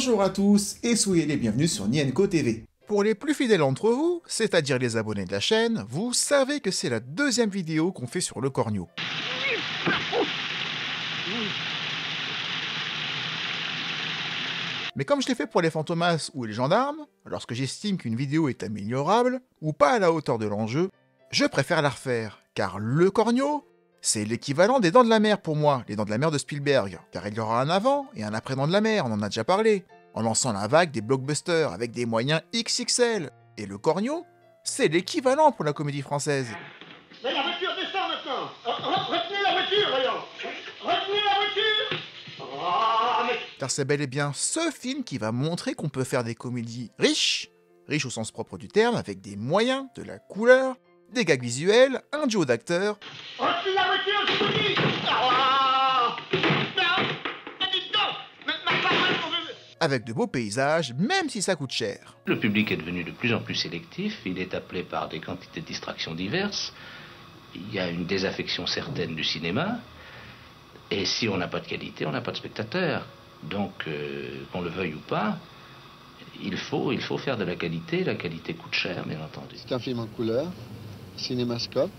Bonjour à tous et soyez les bienvenus sur Nienko TV. Pour les plus fidèles d'entre vous, c'est-à-dire les abonnés de la chaîne, vous savez que c'est la deuxième vidéo qu'on fait sur le corneau. Mais comme je l'ai fait pour les fantomas ou les gendarmes, lorsque j'estime qu'une vidéo est améliorable, ou pas à la hauteur de l'enjeu, je préfère la refaire, car le corneau, c'est l'équivalent des Dents de la Mer pour moi, les Dents de la Mer de Spielberg, car il y aura un avant et un après Dents de la Mer, on en a déjà parlé, en lançant la vague des blockbusters avec des moyens XXL. Et le corneau, c'est l'équivalent pour la comédie française. Mais la voiture descend maintenant. Retenez la voiture, voyons. Retenez la voiture. Oh, mais... Car c'est bel et bien ce film qui va montrer qu'on peut faire des comédies riches au sens propre du terme, avec des moyens, de la couleur, des gags visuels, un duo d'acteurs. Retenez la voiture, je vous dis. Oh, non, dites donc. Ma parole, on veut... Avec de beaux paysages, même si ça coûte cher. Le public est devenu de plus en plus sélectif, il est appelé par des quantités de distractions diverses, il y a une désaffection certaine du cinéma, et si on n'a pas de qualité, on n'a pas de spectateurs. Donc, qu'on le veuille ou pas, il faut faire de la qualité coûte cher, bien entendu. C'est un film en couleur, cinémascope.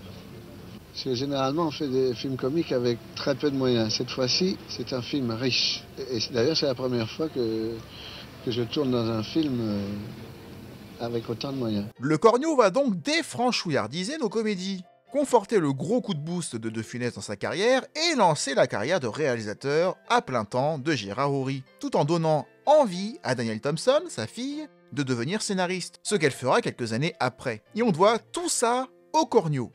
Parce que généralement, on fait des films comiques avec très peu de moyens. Cette fois-ci, c'est un film riche. Et d'ailleurs, c'est la première fois que je tourne dans un film avec autant de moyens. Le corneau va donc défranchouillardiser nos comédies, conforter le gros coup de boost de De Funès dans sa carrière et lancer la carrière de réalisateur à plein temps de Gérard Houry, tout en donnant envie à Danielle Thompson, sa fille, de devenir scénariste, ce qu'elle fera quelques années après. Et on doit tout ça au corneau.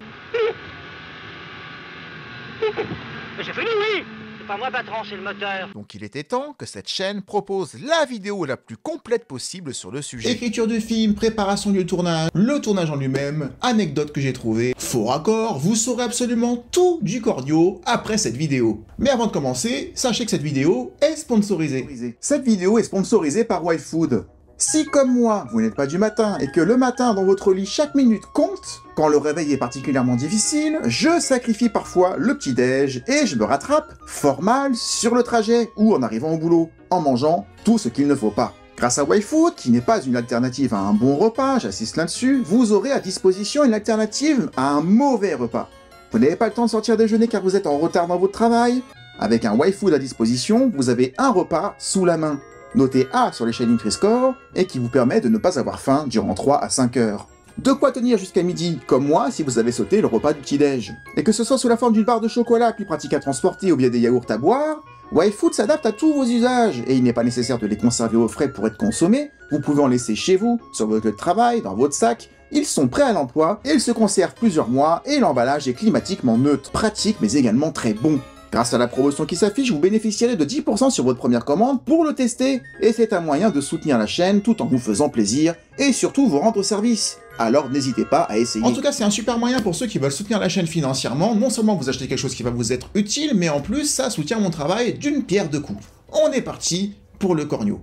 J'ai fini, oui. C'est pas moi, patron, c'est le moteur. Donc il était temps que cette chaîne propose la vidéo la plus complète possible sur le sujet. Écriture du film, préparation du tournage, le tournage en lui-même, anecdotes que j'ai trouvées, faux raccords, vous saurez absolument tout du corneau après cette vidéo. Mais avant de commencer, sachez que cette vidéo est sponsorisée. Cette vidéo est sponsorisée par WifeFood. Si comme moi, vous n'êtes pas du matin et que le matin dans votre lit chaque minute compte, quand le réveil est particulièrement difficile, je sacrifie parfois le petit-déj et je me rattrape fort mal sur le trajet ou en arrivant au boulot, en mangeant tout ce qu'il ne faut pas. Grâce à WifeFood, qui n'est pas une alternative à un bon repas, j'insiste là-dessus, vous aurez à disposition une alternative à un mauvais repas. Vous n'avez pas le temps de sortir déjeuner car vous êtes en retard dans votre travail? Avec un WifeFood à disposition, vous avez un repas sous la main, noté A sur l'échelle Nutri-Score, et qui vous permet de ne pas avoir faim durant 3 à 5 heures. De quoi tenir jusqu'à midi, comme moi si vous avez sauté le repas du petit-déj. Et que ce soit sous la forme d'une barre de chocolat plus pratique à transporter ou bien des yaourts à boire, WifeFood s'adapte à tous vos usages, et il n'est pas nécessaire de les conserver au frais pour être consommés, vous pouvez en laisser chez vous, sur votre lieu de travail, dans votre sac, ils sont prêts à l'emploi, et ils se conservent plusieurs mois, et l'emballage est climatiquement neutre, pratique mais également très bon. Grâce à la promotion qui s'affiche, vous bénéficierez de 10% sur votre première commande pour le tester, et c'est un moyen de soutenir la chaîne tout en vous faisant plaisir, et surtout vous rendre service. Alors n'hésitez pas à essayer. En tout cas, c'est un super moyen pour ceux qui veulent soutenir la chaîne financièrement. Non seulement vous achetez quelque chose qui va vous être utile, mais en plus, ça soutient mon travail d'une pierre deux coups. On est parti pour le corneau.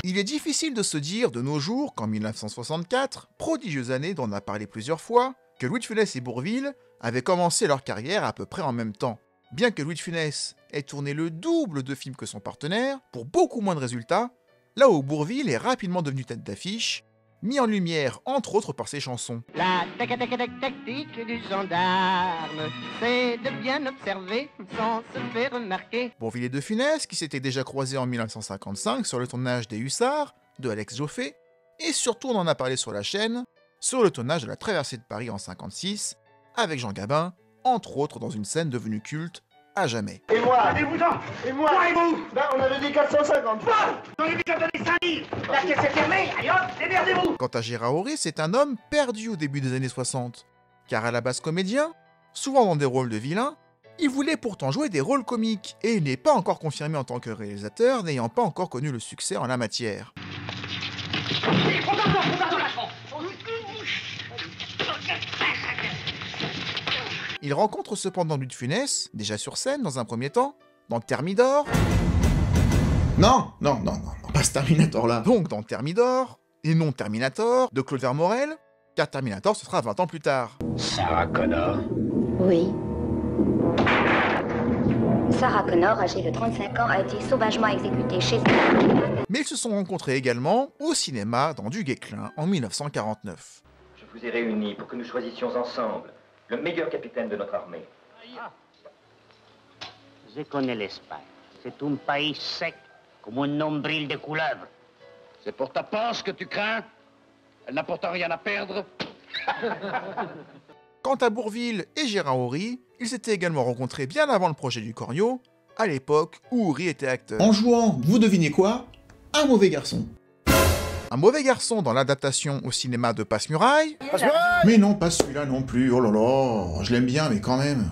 Il est difficile de se dire de nos jours qu'en 1964, prodigieuse année dont on a parlé plusieurs fois, que Louis de Funès et Bourvil avaient commencé leur carrière à peu près en même temps. Bien que Louis de Funès ait tourné le double de films que son partenaire, pour beaucoup moins de résultats, là où Bourvil est rapidement devenu tête d'affiche, mis en lumière entre autres par ses chansons. La tactique du gendarme, c'est de bien observer sans se faire remarquer. Bourvil et De Funès, qui s'étaient déjà croisés en 1955 sur le tournage des Hussards, de Alex Joffé, et surtout on en a parlé sur la chaîne, sur le tournage de la traversée de Paris en 56, avec Jean Gabin, entre autres dans une scène devenue culte à jamais. Et moi, allez-vous-en. Et moi, et vous. Ben, on avait dit 450. On avait déjà donné 5000. La caisse est fermée. Allez hop, démerdez-vous. Quant à Gérard Houry, c'est un homme perdu au début des années 60, car à la base comédien, souvent dans des rôles de vilains, il voulait pourtant jouer des rôles comiques, et il n'est pas encore confirmé en tant que réalisateur, n'ayant pas encore connu le succès en la matière. Il rencontre cependant Louis de Funès, déjà sur scène dans un premier temps, dans Thermidor. Non, pas ce Terminator là. Donc dans Thermidor, et non Terminator, de Claude Vermorel, car Terminator ce sera 20 ans plus tard. Sarah Connor? Oui. Sarah Connor, âgée de 35 ans, a été sauvagement exécutée chez elle. Mais ils se sont rencontrés également au cinéma dans Du Guesclin en 1949. Je vous ai réunis pour que nous choisissions ensemble le meilleur capitaine de notre armée. Je connais l'Espagne. C'est un pays sec, comme un nombril de couleuvre. C'est pour ta panse que tu crains? Elle n'a pourtant rien à perdre. Quant à Bourvil et Gérard Houry, ils s'étaient également rencontrés bien avant le projet du Cornio, à l'époque où Houry était acteur. En jouant, vous devinez quoi? Un mauvais garçon. Un mauvais garçon dans l'adaptation au cinéma de Passe-Muraille. Mais non, pas celui-là non plus, oh là là, je l'aime bien, mais quand même.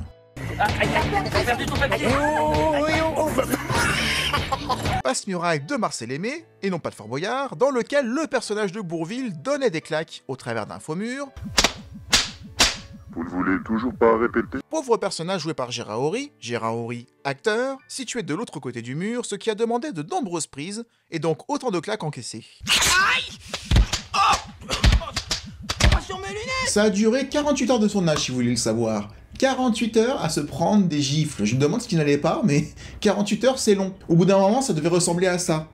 Passe-Muraille de Marcel Aimé, et non pas de Fort Boyard, dans lequel le personnage de Bourvil donnait des claques au travers d'un faux mur. Vous ne voulez toujours pas répéter? Pauvre personnage joué par Gérard Houry, acteur, situé de l'autre côté du mur, ce qui a demandé de nombreuses prises, et donc autant de claques encaissées. Ça a duré 48 heures de tournage, si vous voulez le savoir. 48 heures à se prendre des gifles. Je me demande ce qui n'allait pas, mais 48 heures, c'est long. Au bout d'un moment, ça devait ressembler à ça.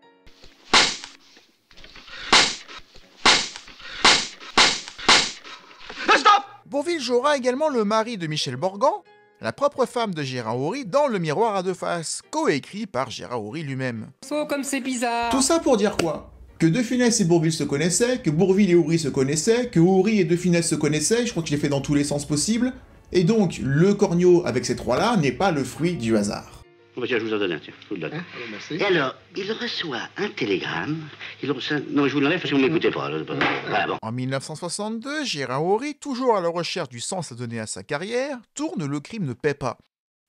Bourvil jouera également le mari de Michel Borgan, la propre femme de Gérard Houry dans Le Miroir à deux faces, coécrit par Gérard Houry lui-même. Oh, comme c'est bizarre. Tout ça pour dire quoi? Que De Funès et Bourvil se connaissaient, que Bourvil et Houry se connaissaient, que Houry et De Funès se connaissaient, je crois que je l'ai fait dans tous les sens possibles, et donc le Cornio avec ces trois-là n'est pas le fruit du hasard. Oh, bah tiens, je vous en donne un, tiens, je vous le donne. Hein? Merci. Et alors, il reçoit un télégramme, Non, je vous l'enlève parce que vous ne m'écoutez pas. Voilà, bon. En 1962, Gérard Houry, toujours à la recherche du sens à donner à sa carrière, tourne Le crime ne paie pas.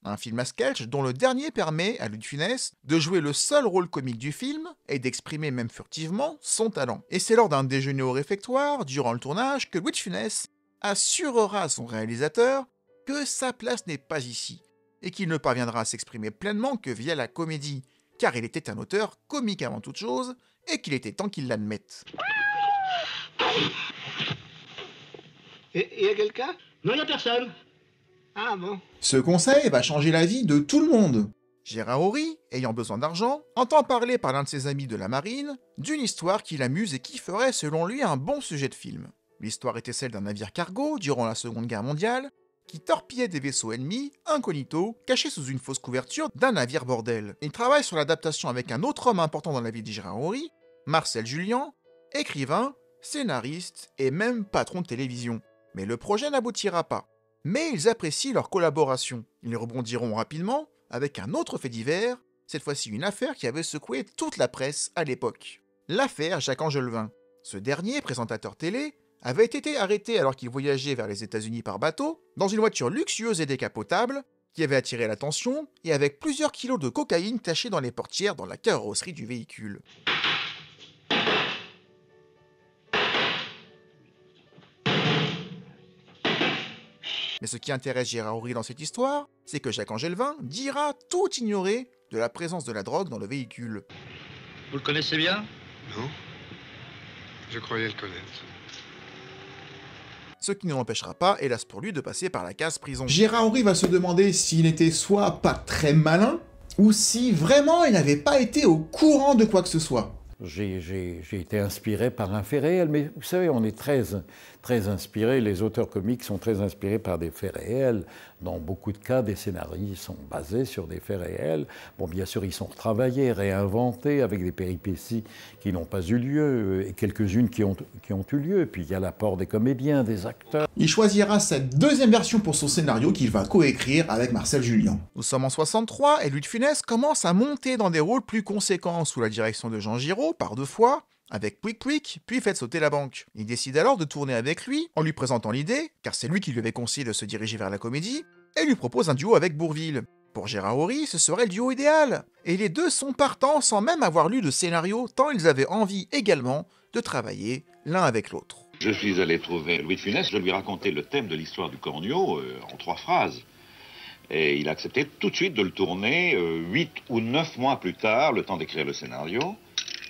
Un film à sketch dont le dernier permet à Louis de Funès de jouer le seul rôle comique du film et d'exprimer même furtivement son talent. Et c'est lors d'un déjeuner au réfectoire, durant le tournage, que Louis de Funès assurera à son réalisateur que sa place n'est pas ici, et qu'il ne parviendra à s'exprimer pleinement que via la comédie, car il était un auteur comique avant toute chose, et qu'il était temps qu'il l'admette. Il y a quelqu'un? Non, il n'y a personne. Ah bon? Ce conseil va changer la vie de tout le monde. Gérard Houry, ayant besoin d'argent, entend parler par l'un de ses amis de la marine d'une histoire qui l'amuse et qui ferait selon lui un bon sujet de film. L'histoire était celle d'un navire cargo durant la Seconde Guerre mondiale, qui torpillait des vaisseaux ennemis, incognito, cachés sous une fausse couverture d'un navire bordel. Il travaille sur l'adaptation avec un autre homme important dans la vie de Gérard Houry, Marcel Julien, écrivain, scénariste et même patron de télévision. Mais le projet n'aboutira pas. Mais ils apprécient leur collaboration. Ils rebondiront rapidement avec un autre fait divers, cette fois-ci une affaire qui avait secoué toute la presse à l'époque. L'affaire Jacques Angelevin. Ce dernier, présentateur télé, avait été arrêté alors qu'il voyageait vers les États-Unis par bateau, dans une voiture luxueuse et décapotable, qui avait attiré l'attention, et avec plusieurs kilos de cocaïne tachés dans les portières dans la carrosserie du véhicule. Mais ce qui intéresse Gérard Houry dans cette histoire, c'est que Jacques Angelevin dira tout ignorer de la présence de la drogue dans le véhicule. Vous le connaissez bien? Non. Je croyais le connaître. Ce qui ne l'empêchera pas, hélas pour lui, de passer par la case prison. Gérard Houry va se demander s'il n'était soit pas très malin, ou si vraiment il n'avait pas été au courant de quoi que ce soit. J'ai été inspiré par un fait réel, mais vous savez, on est très inspiré, les auteurs comiques sont très inspirés par des faits réels. Dans beaucoup de cas, des scénarios sont basés sur des faits réels. Bon, bien sûr, ils sont retravaillés, réinventés, avec des péripéties qui n'ont pas eu lieu, et quelques-unes qui ont eu lieu. Puis il y a l'apport des comédiens, des acteurs. Il choisira cette deuxième version pour son scénario qu'il va coécrire avec Marcel Julien. Nous sommes en 63 et Louis de Funès commence à monter dans des rôles plus conséquents sous la direction de Jean Giraud, par deux fois, avec Pouic Pouic, puis Faites sauter la banque. Il décide alors de tourner avec lui, en lui présentant l'idée, car c'est lui qui lui avait conseillé de se diriger vers la comédie, et lui propose un duo avec Bourvil. Pour Gérard Houry, ce serait le duo idéal, et les deux sont partants sans même avoir lu de scénario, tant ils avaient envie également de travailler l'un avec l'autre. Je suis allé trouver Louis de Funès, je lui ai raconté le thème de l'histoire du Cornio en 3 phrases. Et il a accepté tout de suite de le tourner 8 ou 9 mois plus tard, le temps d'écrire le scénario.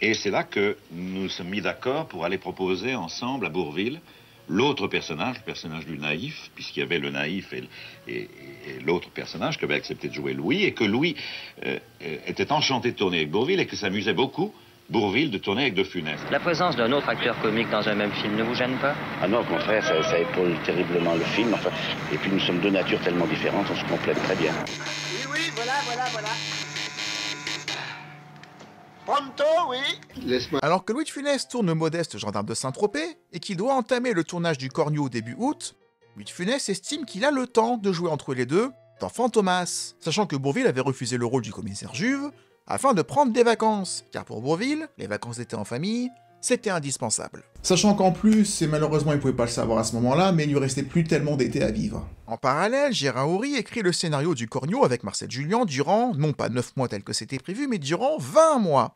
Et c'est là que nous sommes mis d'accord pour aller proposer ensemble à Bourvil l'autre personnage, le personnage du naïf, puisqu'il y avait le naïf et l'autre personnage qui avait accepté de jouer Louis, et que Louis était enchanté de tourner avec Bourvil et que ça amusait beaucoup Bourvil de tourner avec De Funès. La présence d'un autre acteur comique dans un même film ne vous gêne pas? Ah non, au contraire, ça épaule terriblement le film. Enfin, et puis nous sommes deux natures tellement différentes, on se complète très bien. Oui, voilà. Pronto, oui. Alors que Louis de Funès tourne le modeste gendarme de Saint-Tropez et qu'il doit entamer le tournage du Cornio début août, Louis de Funès estime qu'il a le temps de jouer entre les deux dans Fantomas, sachant que Bourvil avait refusé le rôle du commissaire Juve afin de prendre des vacances, car pour Bourvil, les vacances d'été en famille, c'était indispensable. Sachant qu'en plus, et malheureusement il pouvait pas le savoir à ce moment-là, mais il lui restait plus tellement d'été à vivre. En parallèle, Gérard Houry écrit le scénario du Cornio avec Marcel Jullian durant, non pas 9 mois tel que c'était prévu, mais durant 20 mois.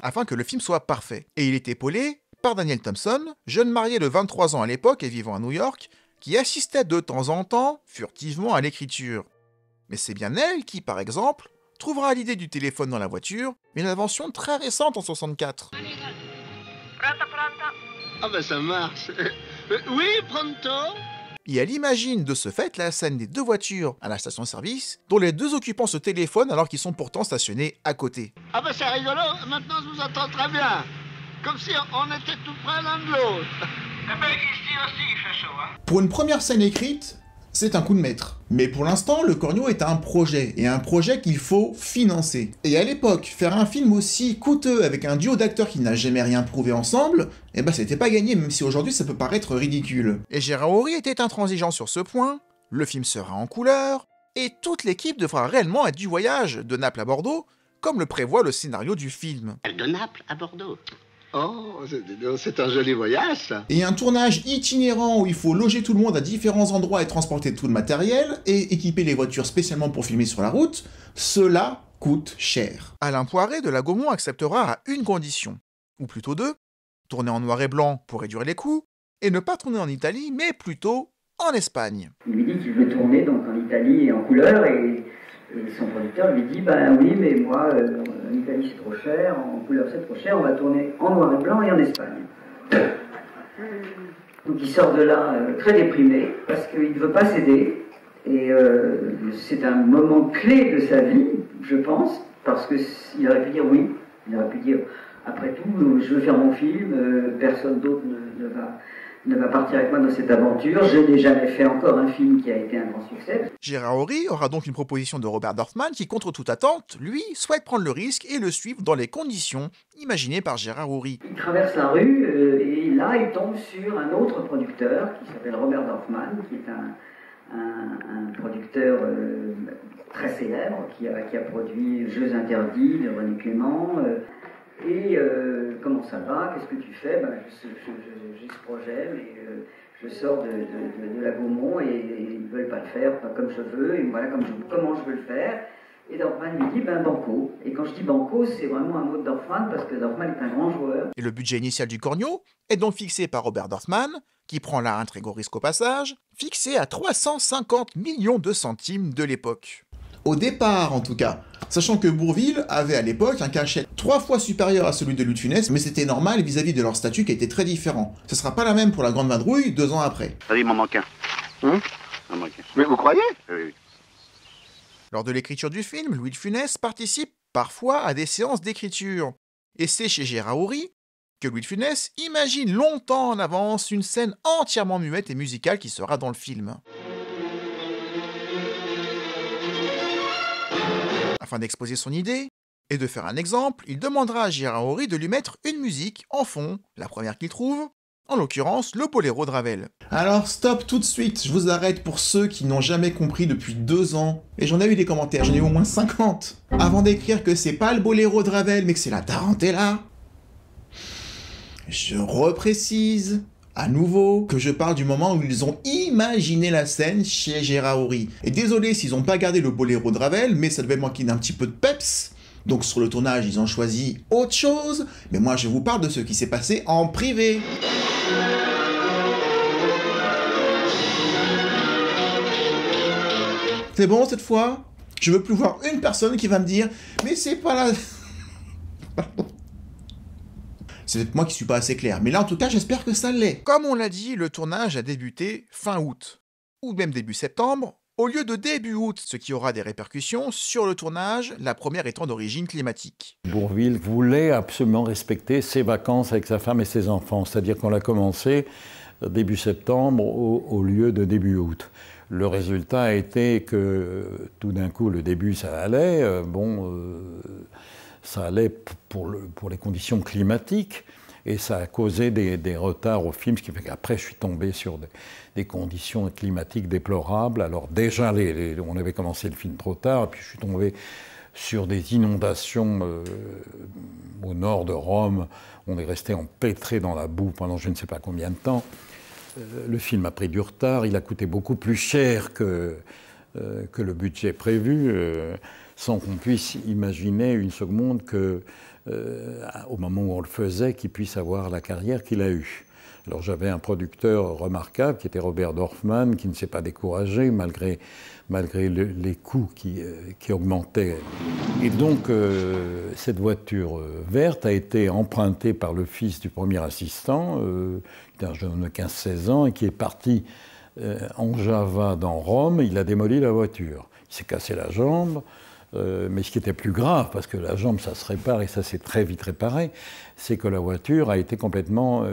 Afin que le film soit parfait. Et il est épaulé par Daniel Thompson, jeune marié de 23 ans à l'époque et vivant à New York, qui assistait de temps en temps, furtivement, à l'écriture. Mais c'est bien elle qui, par exemple, trouvera l'idée du téléphone dans la voiture, une invention très récente en 64. Ah ben ça marche. Oui, pronto. Et elle imagine de ce fait la scène des deux voitures à la station-service, dont les deux occupants se téléphonent alors qu'ils sont pourtant stationnés à côté. Ah ben c'est rigolo, maintenant je vous entends très bien. Comme si on était tout près l'un de l'autre. Eh ben ici aussi il fait chaud, hein. Pour une première scène écrite, c'est un coup de maître. Mais pour l'instant, le Cornio est un projet, et un projet qu'il faut financer. Et à l'époque, faire un film aussi coûteux avec un duo d'acteurs qui n'a jamais rien prouvé ensemble, eh ben c'était pas gagné, même si aujourd'hui ça peut paraître ridicule. Et Gérard Houry était intransigeant sur ce point, le film sera en couleur, et toute l'équipe devra réellement être du voyage de Naples à Bordeaux, comme le prévoit le scénario du film. De Naples à Bordeaux. Oh, c'est un joli voyage, ça. Et un tournage itinérant où il faut loger tout le monde à différents endroits et transporter tout le matériel, et équiper les voitures spécialement pour filmer sur la route, cela coûte cher. Alain Poiret de la Gaumont acceptera à une condition, ou plutôt deux, tourner en noir et blanc pour réduire les coûts, et ne pas tourner en Italie, mais plutôt en Espagne. Il lui dit qu'il veut tourner donc en Italie et en couleur, et son producteur lui dit, ben oui, mais moi, en Italie c'est trop cher, en couleur c'est trop cher, on va tourner en noir et blanc et en Espagne. Donc il sort de là très déprimé, parce qu'il ne veut pas céder, et c'est un moment clé de sa vie, je pense, parce qu'il aurait pu dire oui, il aurait pu dire, après tout, je veux faire mon film, personne d'autre ne va partir avec moi dans cette aventure. Je n'ai jamais fait encore un film qui a été un grand succès. Gérard Houry aura donc une proposition de Robert Dorfman qui, contre toute attente, lui, souhaite prendre le risque et le suivre dans les conditions imaginées par Gérard Houry. Il traverse la rue et là, il tombe sur un autre producteur qui s'appelle Robert Dorfman, qui est un producteur très célèbre, qui a produit Jeux interdits de René Clément. Comment ça va? Qu'est-ce que tu fais? Ben, j'ai ce projet, mais je sors de la Gaumont et ils ne veulent pas le faire comme je veux, et voilà comment je veux le faire. Et Dorfman lui dit, ben banco. Et quand je dis banco, c'est vraiment un mot de Dorfman, parce que Dorfman est un grand joueur. Et le budget initial du Cornio est donc fixé par Robert Dorfman, qui prend là un très gros risque au passage, fixé à 350 millions de centimes de l'époque. Au départ, en tout cas. Sachant que Bourvil avait à l'époque un cachet 3 fois supérieur à celui de Louis de Funès, mais c'était normal vis-à-vis de leur statut qui était très différent. Ce sera pas la même pour La Grande Vadrouille 2 ans après. Il m'en manque un. Il m'en manque un. Mais vous croyez? Oui. Lors de l'écriture du film, Louis de Funès participe parfois à des séances d'écriture. Et c'est chez Gérard Houry que Louis de Funès imagine longtemps en avance une scène entièrement muette et musicale qui sera dans le film. Afin d'exposer son idée, et de faire un exemple, il demandera à Gérard Houry de lui mettre une musique en fond, la première qu'il trouve, en l'occurrence le boléro de Ravel. Alors stop tout de suite, je vous arrête pour ceux qui n'ont jamais compris depuis 2 ans. Et j'en ai eu des commentaires, j'en ai eu au moins 50. Avant d'écrire que c'est pas le boléro de Ravel, mais que c'est la tarantella. Je reprécise à nouveau que je parle du moment où ils ont imaginé la scène chez Gérard Houry. Et désolé s'ils n'ont pas gardé le boléro de Ravel, mais ça devait manquer d'un petit peu de peps. Donc sur le tournage, ils ont choisi autre chose. Mais moi, je vous parle de ce qui s'est passé en privé. C'est bon cette fois? Je veux plus voir une personne qui va me dire « Mais c'est pas la... » Pardon. C'est peut-être moi qui suis pas assez clair, mais là en tout cas j'espère que ça l'est. Comme on l'a dit, le tournage a débuté fin août, ou même début septembre, au lieu de début août, ce qui aura des répercussions sur le tournage, la première étant d'origine climatique. Bourvil voulait absolument respecter ses vacances avec sa femme et ses enfants, c'est-à-dire qu'on l'a commencé début septembre au lieu de début août. Le résultat a été que tout d'un coup, le début, ça allait. Ça allait pour les conditions climatiques et ça a causé des retards au film, ce qui fait qu'après, je suis tombé sur des conditions climatiques déplorables. Alors déjà, on avait commencé le film trop tard, et puis je suis tombé sur des inondations au nord de Rome. On est resté empêtré dans la boue pendant je ne sais pas combien de temps. Le film a pris du retard, il a coûté beaucoup plus cher que le budget prévu, sans qu'on puisse imaginer une seconde qu'au moment où on le faisait, qu'il puisse avoir la carrière qu'il a eue. Alors j'avais un producteur remarquable qui était Robert Dorfman, qui ne s'est pas découragé malgré les coûts qui augmentaient. Et donc cette voiture verte a été empruntée par le fils du premier assistant, qui est un jeune de 15-16 ans, et qui est parti en Java dans Rome. Il a démoli la voiture. Il s'est cassé la jambe. Mais ce qui était plus grave, parce que la jambe, ça se répare et ça s'est très vite réparé, c'est que la voiture a été complètement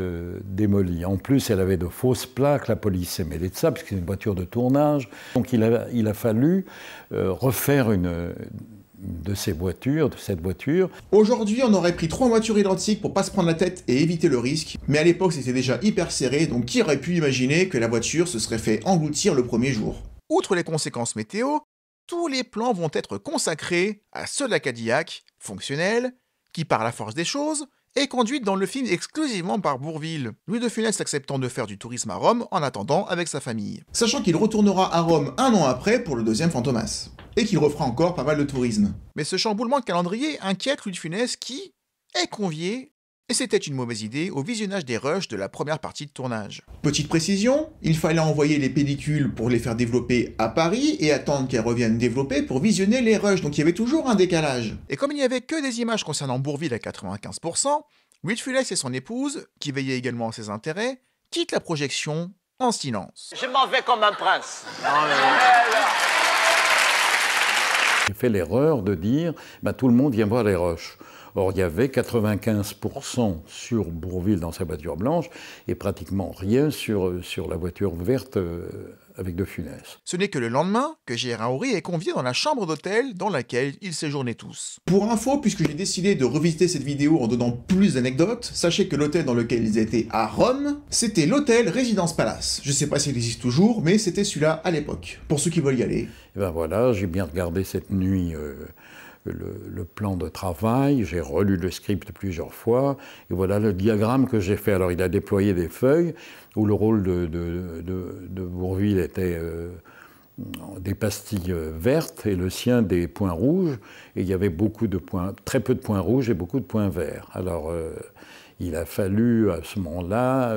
démolie. En plus, elle avait de fausses plaques, la police s'est mêlée de ça, puisque c'est une voiture de tournage. Donc il a fallu refaire de cette voiture. Aujourd'hui, on aurait pris 3 voitures identiques pour pas se prendre la tête et éviter le risque, mais à l'époque, c'était déjà hyper serré, donc qui aurait pu imaginer que la voiture se serait fait engloutir le premier jour? Outre les conséquences météo, tous les plans vont être consacrés à ceux de la Cadillac, fonctionnelle, qui par la force des choses, est conduite dans le film exclusivement par Bourvil, Louis de Funès acceptant de faire du tourisme à Rome en attendant avec sa famille. Sachant qu'il retournera à Rome 1 an après pour le deuxième Fantomas, et qu'il refera encore pas mal de tourisme. Mais ce chamboulement de calendrier inquiète Louis de Funès qui est convié, et c'était une mauvaise idée, au visionnage des rushs de la première partie de tournage. Petite précision, il fallait envoyer les pellicules pour les faire développer à Paris et attendre qu'elles reviennent développer pour visionner les rushs, donc il y avait toujours un décalage. Et comme il n'y avait que des images concernant Bourvil à 95%, Louis de Funès et son épouse, qui veillaient également à ses intérêts, quittent la projection en silence. Je m'en vais comme un prince. J'ai fait l'erreur de dire tout le monde vient voir les rushs. Or, il y avait 95% sur Bourvil dans sa voiture blanche et pratiquement rien sur la voiture verte avec de Funès. Ce n'est que le lendemain que Gérard Houry est convié dans la chambre d'hôtel dans laquelle ils séjournaient tous. Pour info, puisque j'ai décidé de revisiter cette vidéo en donnant plus d'anecdotes, sachez que l'hôtel dans lequel ils étaient à Rome, c'était l'hôtel Résidence Palace. Je sais pas s'il existe toujours, mais c'était celui-là à l'époque, pour ceux qui veulent y aller. Et ben voilà, j'ai bien regardé cette nuit le plan de travail, j'ai relu le script plusieurs fois, et voilà le diagramme que j'ai fait. Alors il a déployé des feuilles où le rôle de Bourvil était des pastilles vertes et le sien des points rouges, et il y avait très peu de points rouges et beaucoup de points verts. Alors il a fallu à ce moment-là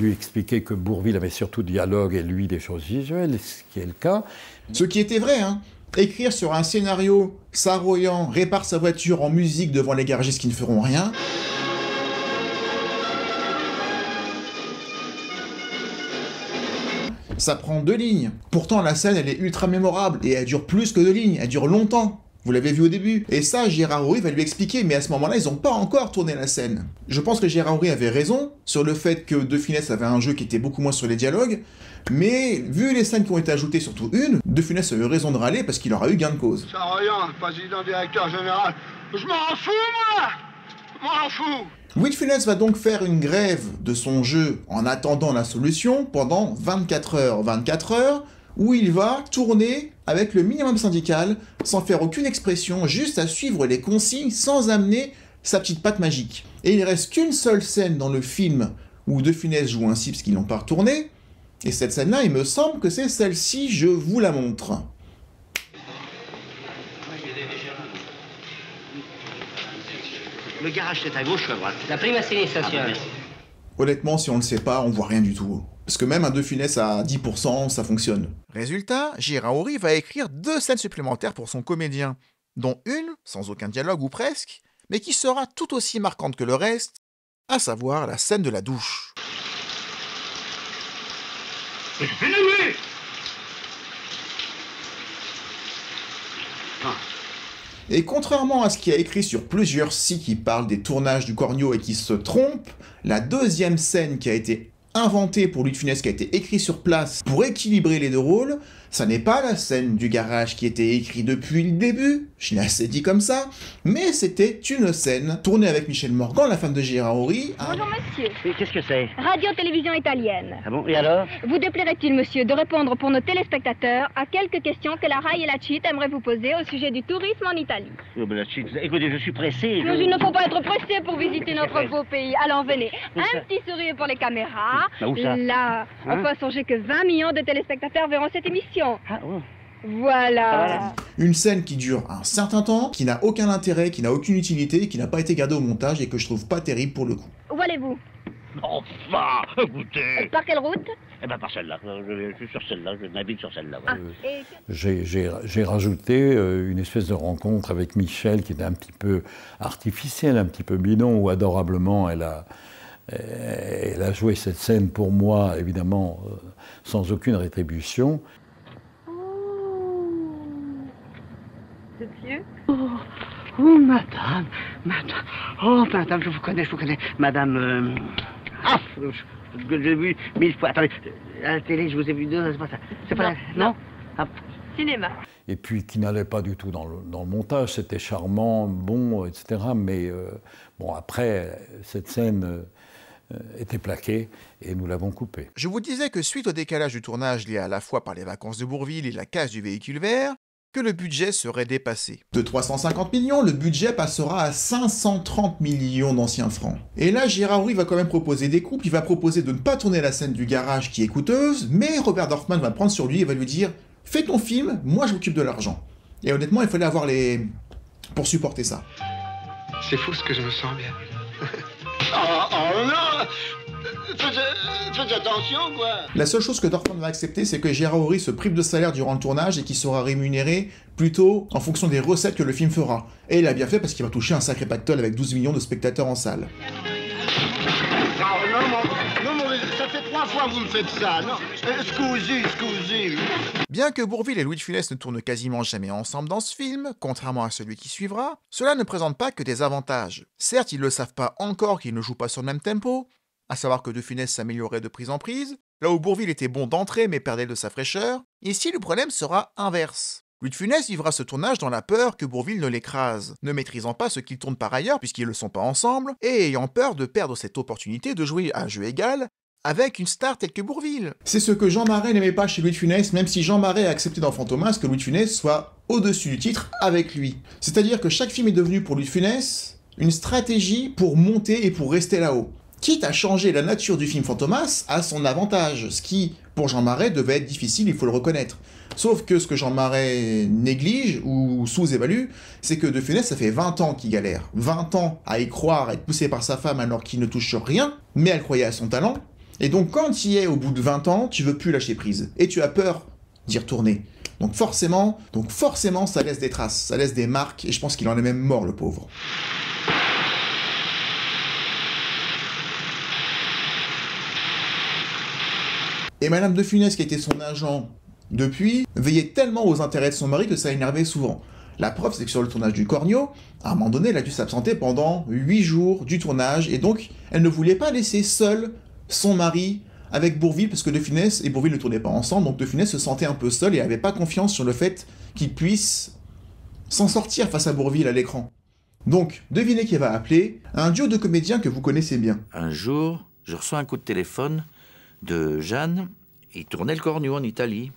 lui expliquer que Bourvil avait surtout dialogue et lui des choses visuelles, ce qui est le cas. Ce qui était vrai, hein. Écrire sur un scénario, Saroyan répare sa voiture en musique devant les garagistes qui ne feront rien. Ça prend 2 lignes. Pourtant, la scène, elle est ultra mémorable et elle dure plus que 2 lignes, elle dure longtemps. Vous l'avez vu au début. Et ça, Gérard Houry va lui expliquer, mais à ce moment-là, ils n'ont pas encore tourné la scène. Je pense que Gérard Houry avait raison sur le fait que De Funès avait un jeu qui était beaucoup moins sur les dialogues, mais vu les scènes qui ont été ajoutées, surtout une, De Funès a eu raison de râler parce qu'il aura eu gain de cause. Saroyan, président directeur général, je m'en fous, moi! Je m'en fous! Louis de Funès va donc faire une grève de son jeu en attendant la solution pendant 24 heures, où il va tourner avec le minimum syndical, sans faire aucune expression, juste à suivre les consignes, sans amener sa petite patte magique. Et il reste qu'une seule scène dans le film où De Funès joue ainsi parce qu'ils l'ont pas retourné, et cette scène-là, il me semble que c'est celle-ci, je vous la montre. Le garage, c'est à gauche ou à droite? La prima sinistra, signore. Honnêtement, si on le sait pas, on voit rien du tout. Parce que même un De Funès à 10%, ça fonctionne. Résultat, Gérard Houry va écrire 2 scènes supplémentaires pour son comédien, dont une, sans aucun dialogue ou presque, mais qui sera tout aussi marquante que le reste, à savoir la scène de la douche. Et contrairement à ce qu'il y a écrit sur plusieurs sites qui parlent des tournages du Cornio et qui se trompent, la deuxième scène qui a été inventée pour Louis de Funès, qui a été écrite sur place pour équilibrer les deux rôles, ça n'est pas la scène du garage qui était écrite depuis le début, je l'ai assez dit comme ça, mais c'était une scène tournée avec Michel Morgan, la femme de Gérard Houry. Bonjour monsieur. Et qu'est-ce que c'est? Radio-télévision italienne. Ah bon, et alors? Vous déplairait-il, monsieur, de répondre pour nos téléspectateurs à quelques questions que la RAI et la CIT aimeraient vous poser au sujet du tourisme en Italie? Oh, ben, écoutez, je suis pressé. Mais il ne faut pas être pressé pour visiter notre beau pays. Allons, venez. Un petit sourire pour les caméras. Bah, où ça? Là, Hein? enfin, songez que 20 millions de téléspectateurs verront cette émission. Ah, oh. Voilà. Une scène qui dure un certain temps, qui n'a aucun intérêt, qui n'a aucune utilité, qui n'a pas été gardée au montage et que je trouve pas terrible pour le coup. Où allez-vous? Enfin, écoutez. Par quelle route? Eh ben, par celle-là. Je suis sur celle-là, je navigue sur celle-là. Ah, Ouais. J'ai rajouté une espèce de rencontre avec Michel qui était un petit peu artificielle, un petit peu bidon, où adorablement elle a joué cette scène pour moi, évidemment, sans aucune rétribution. C'est vieux? Oh, madame. Oh, madame, je vous connais. Madame... Ah, que j'ai vu 1000 fois. Attendez, à la télé, je vous ai vu deux, c'est pas ça. C'est pas Non, là, non? Ah. Cinéma. Et puis qui n'allait pas du tout dans le montage, c'était charmant, bon, etc. Mais bon, après, cette scène était plaquée et nous l'avons coupée. Je vous disais que suite au décalage du tournage lié à la fois par les vacances de Bourvil et la casse du véhicule vert, que le budget serait dépassé. De 350 millions, le budget passera à 530 millions d'anciens francs. Et là, Gérard Houry va quand même proposer des coupes, il va proposer de ne pas tourner la scène du garage qui est coûteuse, mais Robert Dorfman va prendre sur lui et va lui dire « Fais ton film, moi je m'occupe de l'argent ». Et honnêtement, il fallait avoir les... pour supporter ça. C'est fou ce que je me sens bien. Oh non! Faites attention, quoi! La seule chose que Dorfman va accepter, c'est que Gérard Houry se prive de salaire durant le tournage et qu'il sera rémunéré plutôt en fonction des recettes que le film fera. Et il a bien fait parce qu'il va toucher un sacré pactole avec 12 millions de spectateurs en salle. Non, ça fait 3 fois que vous me faites ça, non? Scusi. Bien que Bourvil et Louis de Funès ne tournent quasiment jamais ensemble dans ce film, contrairement à celui qui suivra, cela ne présente pas que des avantages. Certes, ils ne le savent pas encore qu'ils ne jouent pas sur le même tempo, à savoir que De Funès s'améliorait de prise en prise, là où Bourvil était bon d'entrée mais perdait de sa fraîcheur, ici le problème sera inverse. Louis de Funès vivra ce tournage dans la peur que Bourvil ne l'écrase, ne maîtrisant pas ce qu'ils tournent par ailleurs puisqu'ils ne le sont pas ensemble, et ayant peur de perdre cette opportunité de jouer à jeu égal avec une star telle que Bourvil. C'est ce que Jean Marais n'aimait pas chez Louis de Funès, même si Jean Marais a accepté dans Fantomas que Louis de Funès soit au-dessus du titre avec lui. C'est-à-dire que chaque film est devenu pour Louis de Funès une stratégie pour monter et pour rester là-haut. Quitte à changer la nature du film Fantomas à son avantage, ce qui, pour Jean Marais, devait être difficile, il faut le reconnaître. Sauf que ce que Jean Marais néglige ou sous-évalue, c'est que De Funès, ça fait 20 ans qu'il galère. 20 ans à y croire, à être poussé par sa femme alors qu'il ne touche sur rien, mais elle croyait à son talent. Et donc quand il est au bout de 20 ans, tu veux plus lâcher prise. Et tu as peur d'y retourner. Donc forcément, ça laisse des traces, ça laisse des marques, et je pense qu'il en est même mort, le pauvre. Et Madame de Funès, qui était son agent depuis, veillait tellement aux intérêts de son mari que ça énervait souvent. La preuve, c'est que sur le tournage du Cornio, à un moment donné, elle a dû s'absenter pendant 8 jours du tournage, et donc elle ne voulait pas laisser seule son mari avec Bourvil, parce que De Funès et Bourvil ne tournaient pas ensemble, donc De Funès se sentait un peu seul et n'avait pas confiance sur le fait qu'il puisse s'en sortir face à Bourvil à l'écran. Donc, devinez qui va appeler un duo de comédiens que vous connaissez bien. Un jour, je reçois un coup de téléphone de Jeanne, il tournait le Cornio en Italie,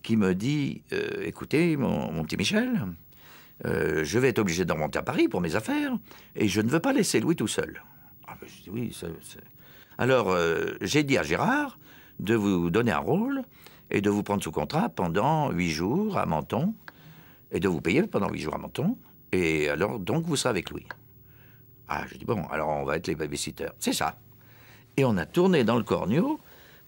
qui me dit « Écoutez, mon petit Michel, je vais être obligé de remonter à Paris pour mes affaires, et je ne veux pas laisser Louis tout seul. » Ah ben, je dis « Oui, Alors, j'ai dit à Gérard de vous donner un rôle et de vous prendre sous contrat pendant 8 jours à Menton, et de vous payer pendant 8 jours à Menton, et alors, donc, vous serez avec Louis. » Ah, je dis « Bon, alors on va être les babysitters. » C'est ça. Et on a tourné dans le Cornio,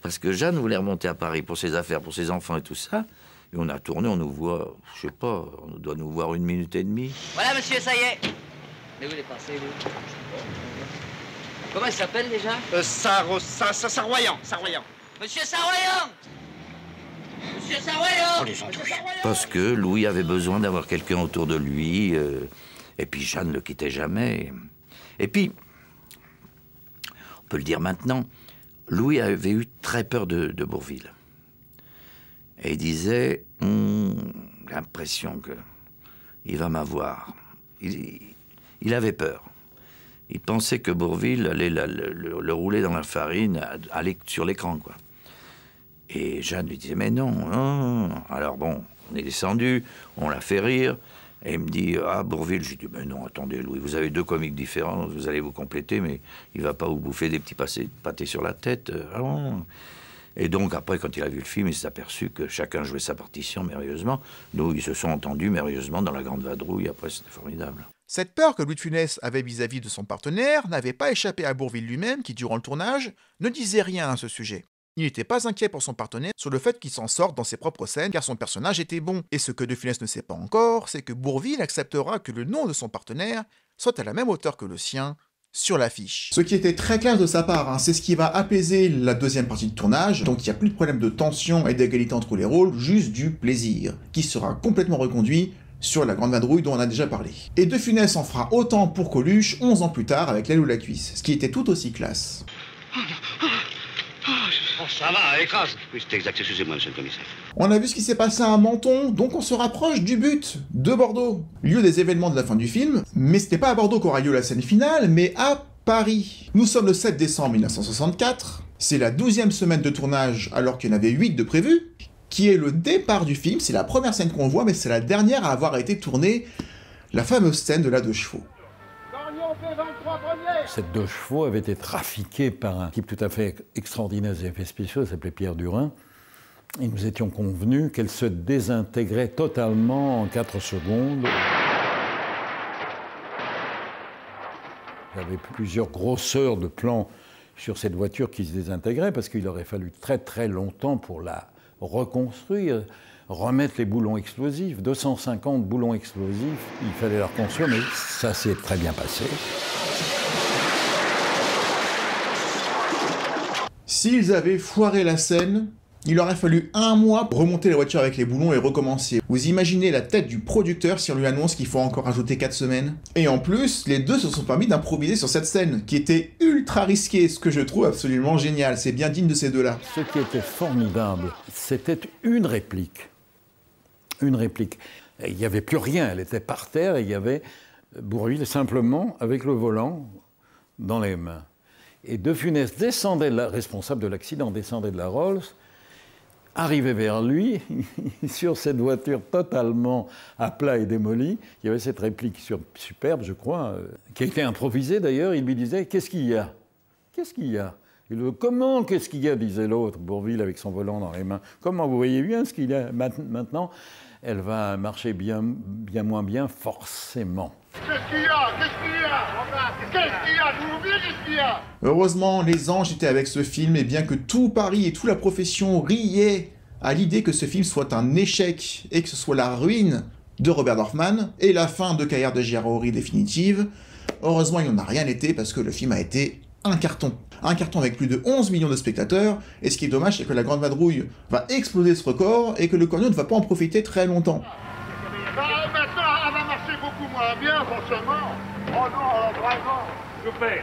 parce que Jeanne voulait remonter à Paris pour ses affaires, pour ses enfants et tout ça. Et on a tourné, on nous voit, je sais pas, on doit nous voir 1 minute et demie. Voilà, monsieur, ça y est. Mais où il est passé, vous? Comment il s'appelle déjà? Sarroyant. Monsieur Sarroyant! Monsieur Sarroyant! Parce que Louis avait besoin d'avoir quelqu'un autour de lui, et puis Jeanne ne le quittait jamais. Et puis, on peut le dire maintenant, Louis avait eu très peur de Bourvil. Et il disait, l'impression qu'il va m'avoir. Il avait peur. Il pensait que Bourvil allait le rouler dans la farine, aller sur l'écran, quoi. Et Jeanne lui disait, mais non, non. Alors bon, on est descendu, on l'a fait rire, et il me dit, ah, Bourvil, j'ai dit, mais non, attendez, Louis, vous avez deux comiques différents, vous allez vous compléter, mais il va pas vous bouffer des petits pâtés sur la tête. Ah non. Et donc, après, quand il a vu le film, il s'est aperçu que chacun jouait sa partition merveilleusement. Nous, ils se sont entendus merveilleusement dans la grande vadrouille. Après, c'était formidable. Cette peur que Louis de Funès avait vis-à-vis de son partenaire n'avait pas échappé à Bourvil lui-même, qui, durant le tournage, ne disait rien à ce sujet. Il n'était pas inquiet pour son partenaire sur le fait qu'il s'en sorte dans ses propres scènes, car son personnage était bon. Et ce que De Funès ne sait pas encore, c'est que Bourvil acceptera que le nom de son partenaire soit à la même hauteur que le sien, sur l'affiche. Ce qui était très clair de sa part, c'est ce qui va apaiser la deuxième partie de tournage, donc il n'y a plus de problème de tension et d'égalité entre les rôles, juste du plaisir, qui sera complètement reconduit sur la grande vadrouille dont on a déjà parlé. Et De Funès en fera autant pour Coluche 11 ans plus tard avec L'aile ou la cuisse, ce qui était tout aussi classe. Oh, ça va, écrase. Oui, c'est exact, excusez-moi, monsieur le commissaire. On a vu ce qui s'est passé à Menton, donc on se rapproche du but, de Bordeaux. Lieu des événements de la fin du film, mais c'était pas à Bordeaux qu'aura lieu la scène finale, mais à Paris. Nous sommes le 7 décembre 1964, c'est la 12e semaine de tournage alors qu'il y en avait 8 de prévus, qui est le départ du film, c'est la première scène qu'on voit, mais c'est la dernière à avoir été tournée, la fameuse scène de la 2 chevaux. Cette 2 chevaux avait été trafiquée par un type tout à fait extraordinaire des effets spéciaux, il s'appelait Pierre Durin. Et nous étions convenus qu'elle se désintégrait totalement en 4 secondes. Il y avait plusieurs grosseurs de plans sur cette voiture qui se désintégrait parce qu'il aurait fallu très très longtemps pour la reconstruire, remettre les boulons explosifs, 250 boulons explosifs, il fallait la reconstruire, mais ça s'est très bien passé. S'ils avaient foiré la scène, il aurait fallu 1 mois pour remonter la voiture avec les boulons et recommencer. Vous imaginez la tête du producteur si on lui annonce qu'il faut encore ajouter 4 semaines? Et en plus, les deux se sont permis d'improviser sur cette scène, qui était ultra risquée, ce que je trouve absolument génial. C'est bien digne de ces deux-là. Ce qui était formidable, c'était une réplique. Une réplique. Et il n'y avait plus rien, elle était par terre et il y avait Bourvil simplement avec le volant dans les mains. Et De Funès descendait, responsable de l'accident, descendait de la Rolls, arrivait vers lui, sur cette voiture totalement à plat et démolie. Il y avait cette réplique superbe, je crois, qui a été improvisée d'ailleurs. Il lui disait « Qu'est-ce qu'il y a? Qu'est-ce qu'il y a ?» Comment qu'est-ce qu'il y a, disait l'autre, Bourvil avec son volant dans les mains. Comment vous voyez bien ce qu'il y a maintenant? Elle va marcher bien moins bien, forcément. Qu'est-ce qu'il y a? Qu'est-ce qu'il y a? Qu'est-ce qu'il y a? Je vous oublie, qu'est-ce qu'il y a? Heureusement, les anges étaient avec ce film, et bien que tout Paris et toute la profession riait à l'idée que ce film soit un échec et que ce soit la ruine de Robert Dorfman et la fin de carrière de Gérard Horry définitive, heureusement il n'en a rien été parce que le film a été un carton. Un carton avec plus de 11 millions de spectateurs, et ce qui est dommage, c'est que la Grande Vadrouille va exploser ce record, et que le Cornio ne va pas en profiter très longtemps. Maintenant, elle va marcher beaucoup moins bien, forcément. Oh non, vraiment. Je fais.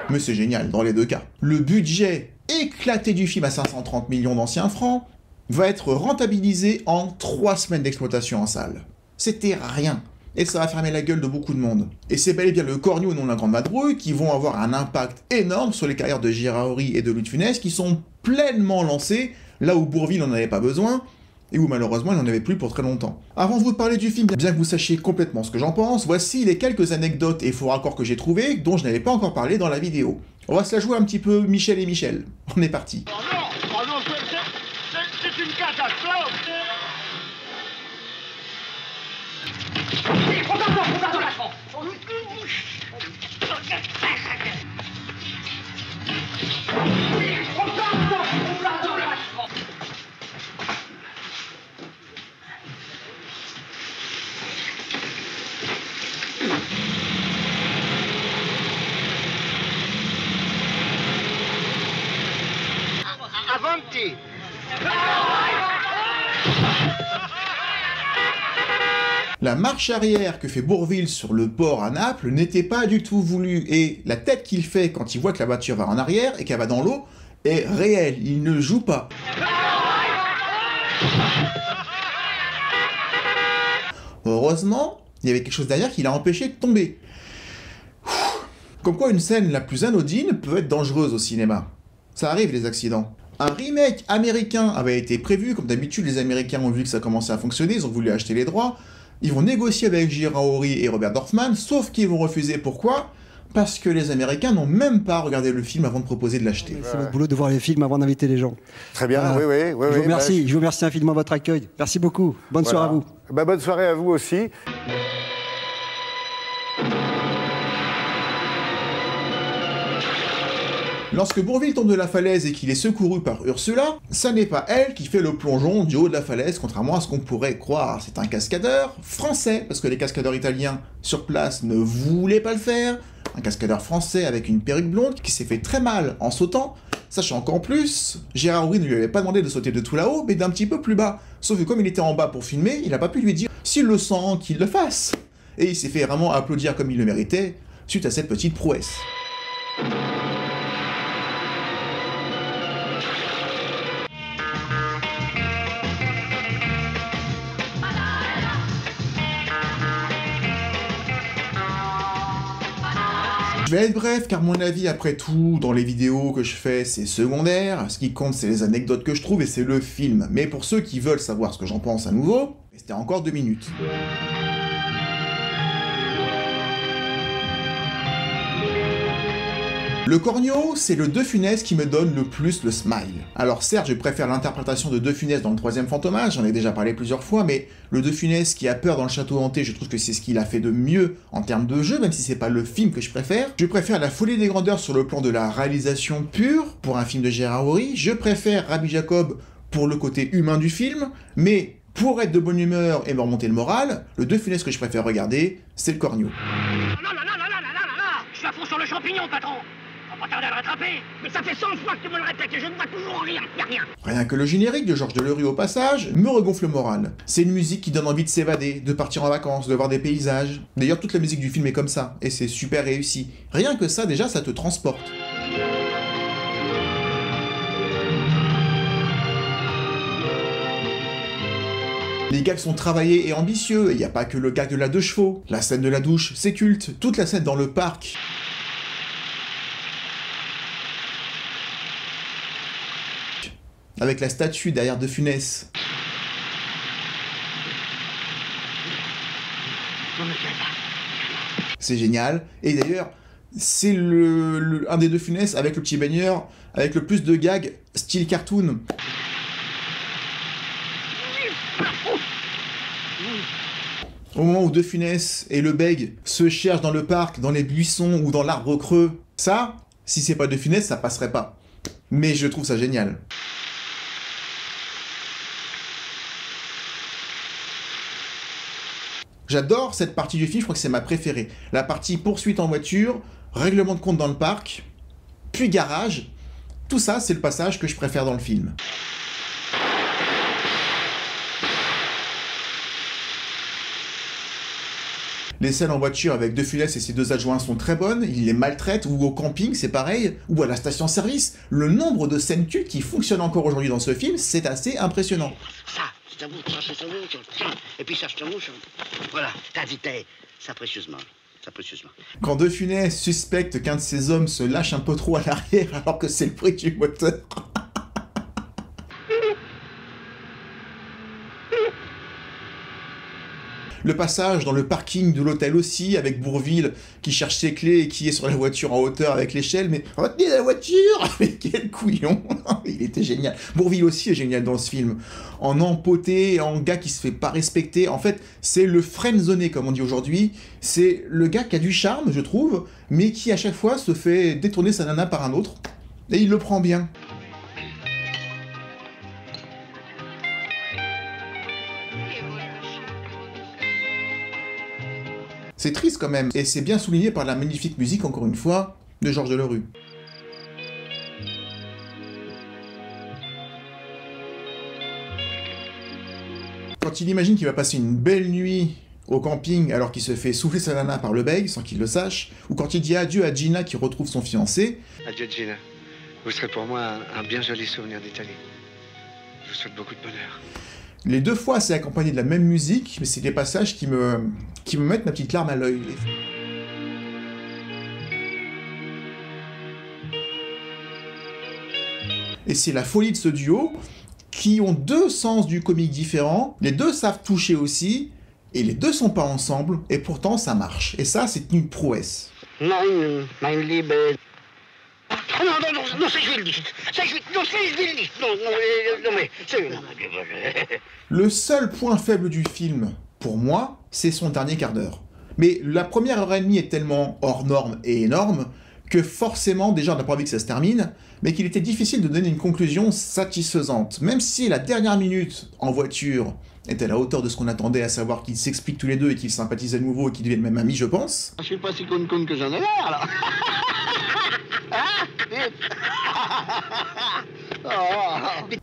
Mais c'est génial, dans les deux cas. Le budget éclaté du film à 530 millions d'anciens francs va être rentabilisé en 3 semaines d'exploitation en salle. C'était rien. Et ça va fermer la gueule de beaucoup de monde. Et c'est bel et bien le Cornio et non la Grande Vadrouille qui vont avoir un impact énorme sur les carrières de Gérard Horry et de Louis de Funès qui sont pleinement lancés, là où Bourvil n'en avait pas besoin, et où malheureusement il n'en avait plus pour très longtemps. Avant de vous parler du film, bien que vous sachiez complètement ce que j'en pense, voici les quelques anecdotes et faux raccords que j'ai trouvés, dont je n'avais pas encore parlé dans la vidéo. On va se la jouer un petit peu Michel et Michel. On est parti. Oh non, c'est une catastrophe. Pardon, lâchement. ici. La marche arrière que fait Bourvil sur le port à Naples n'était pas du tout voulue, et la tête qu'il fait quand il voit que la voiture va en arrière et qu'elle va dans l'eau est réelle, il ne joue pas. Heureusement, il y avait quelque chose derrière qui l'a empêché de tomber. Comme quoi une scène la plus anodine peut être dangereuse au cinéma. Ça arrive les accidents. Un remake américain avait été prévu, comme d'habitude les Américains ont vu que ça commençait à fonctionner, ils ont voulu acheter les droits. Ils vont négocier avec Gérard Horry et Robert Dorfman, sauf qu'ils vont refuser. Pourquoi ? Parce que les Américains n'ont même pas regardé le film avant de proposer de l'acheter. C'est votre boulot de voir les films avant d'inviter les gens. Très bien, oui. Je vous remercie infiniment de votre accueil. Merci beaucoup. Bonne soirée à vous. Bonne soirée à vous aussi. Lorsque Bourvil tombe de la falaise et qu'il est secouru par Ursula, ça n'est pas elle qui fait le plongeon du haut de la falaise, contrairement à ce qu'on pourrait croire. C'est un cascadeur français, parce que les cascadeurs italiens sur place ne voulaient pas le faire. Un cascadeur français avec une perruque blonde qui s'est fait très mal en sautant, sachant qu'en plus, Gérard Horry ne lui avait pas demandé de sauter de tout là-haut, mais d'un petit peu plus bas. Sauf que comme il était en bas pour filmer, il n'a pas pu lui dire s'il le sent, qu'il le fasse. Et il s'est fait vraiment applaudir comme il le méritait, suite à cette petite prouesse. Je vais être bref, car mon avis, après tout, dans les vidéos que je fais, c'est secondaire. Ce qui compte, c'est les anecdotes que je trouve et c'est le film. Mais pour ceux qui veulent savoir ce que j'en pense à nouveau, restez encore 2 minutes. Le Cornio, c'est le De Funès qui me donne le plus le smile. Alors certes, je préfère l'interprétation de De Funès dans le 3e Fantomas, j'en ai déjà parlé plusieurs fois, mais le De Funès qui a peur dans le château hanté, je trouve que c'est ce qu'il a fait de mieux en termes de jeu, même si c'est pas le film que je préfère. Je préfère La Folie des Grandeurs sur le plan de la réalisation pure, pour un film de Gérard Horry. Je préfère Rabbi Jacob pour le côté humain du film, mais pour être de bonne humeur et me remonter le moral, le De Funès que je préfère regarder, c'est le Cornio. Non, je suis à fond sur le champignon, patron. Pas tarder à le rattraper. Mais ça fait 100 fois que tu me le répètes et je ne vois toujours rien. Y'a rien. Rien que le générique de Georges Delerue au passage me regonfle le moral. C'est une musique qui donne envie de s'évader, de partir en vacances, de voir des paysages. D'ailleurs, toute la musique du film est comme ça, et c'est super réussi. Rien que ça, déjà, ça te transporte. Les gags sont travaillés et ambitieux, et y a pas que le gag de la 2 chevaux. La scène de la douche, c'est culte. Toute la scène dans le parc. Avec la statue derrière De Funès. C'est génial. Et d'ailleurs, c'est un des De Funès avec le petit baigneur, avec le plus de gags style cartoon. Au moment où De Funès et le bègue se cherchent dans le parc, dans les buissons ou dans l'arbre creux, ça, si c'est pas De Funès, ça passerait pas. Mais je trouve ça génial. J'adore cette partie du film, je crois que c'est ma préférée. La partie poursuite en voiture, règlement de compte dans le parc, puis garage. Tout ça, c'est le passage que je préfère dans le film. Les scènes en voiture avec De Funès et ses 2 adjoints sont très bonnes, il les maltraite, ou au camping, c'est pareil, ou à la station-service. Le nombre de scènes cultes qui fonctionnent encore aujourd'hui dans ce film, c'est assez impressionnant. Ça, je te mouche, ça, je te mouche. Et puis ça, je te mouche. Voilà, t'as dit ça précieusement. Ça précieusement. Quand De Funès suspecte qu'un de ses hommes se lâche un peu trop à l'arrière alors que c'est le bruit du moteur. Le passage dans le parking de l'hôtel aussi, avec Bourvil qui cherche ses clés et qui est sur la voiture en hauteur avec l'échelle, mais retenez la voiture. Mais quel couillon. Il était génial. Bourvil aussi est génial dans ce film. En empoté, en gars qui se fait pas respecter. En fait, c'est le friendzoné, comme on dit aujourd'hui. C'est le gars qui a du charme, je trouve, mais qui à chaque fois se fait détourner sa nana par un autre. Et il le prend bien. C'est triste quand même, et c'est bien souligné par la magnifique musique, encore une fois, de Georges Delerue. Quand il imagine qu'il va passer une belle nuit au camping alors qu'il se fait souffler sa nana par le bègue sans qu'il le sache, ou quand il dit adieu à Gina qui retrouve son fiancé. Adieu Gina, vous serez pour moi un bien joli souvenir d'Italie. Je vous souhaite beaucoup de bonheur. Les deux fois, c'est accompagné de la même musique, mais c'est des passages qui me mettent ma petite larme à l'œil. Et c'est la folie de ce duo, qui ont deux sens du comique différents, les deux savent toucher aussi, et les deux sont pas ensemble, et pourtant ça marche. Et ça, c'est une prouesse. Mein Liebe. Non, c'est Jules nicht. C'est Jules nicht. Non, mais c'est... Le seul point faible du film, pour moi, c'est son dernier quart d'heure. Mais la première heure et demie est tellement hors norme et énorme que forcément, déjà, on n'a pas envie que ça se termine, mais qu'il était difficile de donner une conclusion satisfaisante. Même si la dernière minute, en voiture, était à la hauteur de ce qu'on attendait, à savoir qu'ils s'expliquent tous les deux et qu'ils sympathisent à nouveau et qu'ils deviennent même amis, je pense. Je suis pas si con que j'en ai l'air, alors.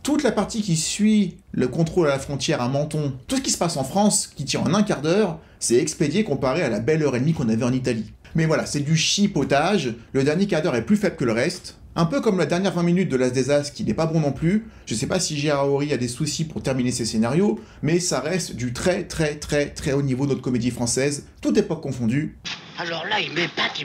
Toute la partie qui suit le contrôle à la frontière à Menton, tout ce qui se passe en France, qui tient en un quart d'heure, c'est expédié comparé à la belle heure et demie qu'on avait en Italie. Mais voilà, c'est du chipotage, le dernier quart d'heure est plus faible que le reste, un peu comme la dernière 20 minutes de L'As des As qui n'est pas bon non plus. Je sais pas si Gérard Horry a des soucis pour terminer ses scénarios, mais ça reste du très haut niveau de notre comédie française, toute époque confondue. Alors là, il m'épate.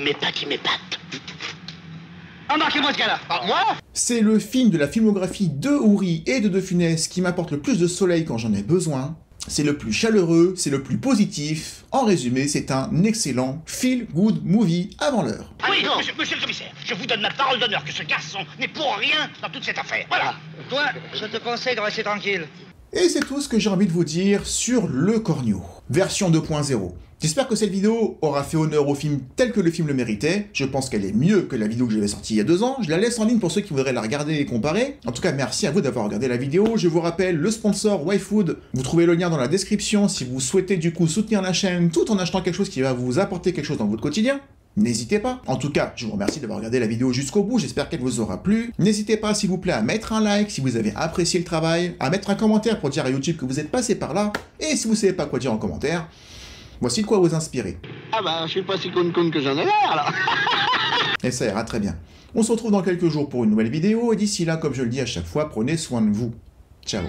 Embarquez-moi ce gars-là. Moi ? C'est le film de la filmographie de Horry et de De Funès qui m'apporte le plus de soleil quand j'en ai besoin. C'est le plus chaleureux, c'est le plus positif. En résumé, c'est un excellent feel-good movie avant l'heure. Ah oui, monsieur le commissaire, je vous donne ma parole d'honneur que ce garçon n'est pour rien dans toute cette affaire. Voilà. Toi, je te conseille de rester tranquille. Et c'est tout ce que j'ai envie de vous dire sur Le Cornio, version 2.0. J'espère que cette vidéo aura fait honneur au film tel que le film le méritait. Je pense qu'elle est mieux que la vidéo que j'avais sortie il y a 2 ans. Je la laisse en ligne pour ceux qui voudraient la regarder et comparer. En tout cas, merci à vous d'avoir regardé la vidéo. Je vous rappelle, le sponsor YFood, vous trouvez le lien dans la description si vous souhaitez du coup soutenir la chaîne tout en achetant quelque chose qui va vous apporter quelque chose dans votre quotidien. N'hésitez pas. En tout cas, je vous remercie d'avoir regardé la vidéo jusqu'au bout, j'espère qu'elle vous aura plu. N'hésitez pas, s'il vous plaît, à mettre un like si vous avez apprécié le travail, à mettre un commentaire pour dire à YouTube que vous êtes passé par là, et si vous savez pas quoi dire en commentaire, voici de quoi vous inspirer. Ah bah, je suis pas si con que j'en ai l'air, alors. Et ça ira très bien. On se retrouve dans quelques jours pour une nouvelle vidéo, et d'ici là, comme je le dis à chaque fois, prenez soin de vous. Ciao.